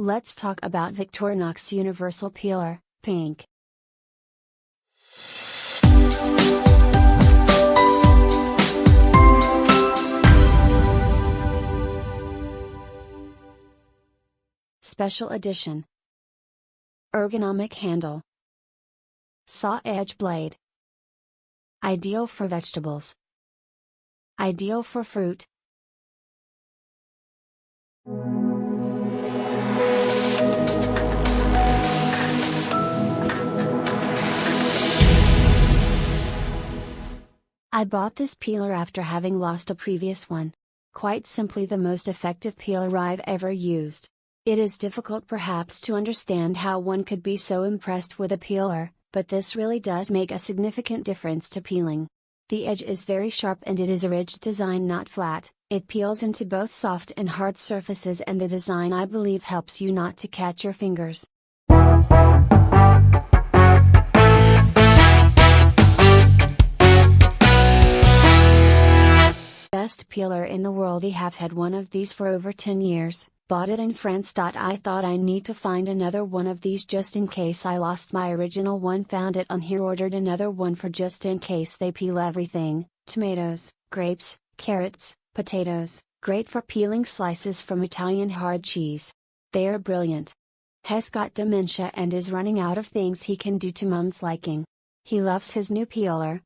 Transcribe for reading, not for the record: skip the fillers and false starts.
Let's talk about Victorinox Universal Peeler, Pink. Special Edition. Ergonomic handle. Saw edge blade. Ideal for vegetables. Ideal for fruit. I bought this peeler after having lost a previous one. Quite simply the most effective peeler I've ever used. It is difficult perhaps to understand how one could be so impressed with a peeler, but this really does make a significant difference to peeling. The edge is very sharp and it is a ridged design, not flat. It peels into both soft and hard surfaces, and the design I believe helps you not to catch your fingers. Best peeler in the world. I have had one of these for over 10 years, bought it in France. I thought I need to find another one of these just in case I lost my original one, found it on here, ordered another one for just in case. They peel everything: tomatoes, grapes, carrots, potatoes, great for peeling slices from Italian hard cheese. They are brilliant. Has got dementia and is running out of things he can do to Mum's liking. He loves his new peeler.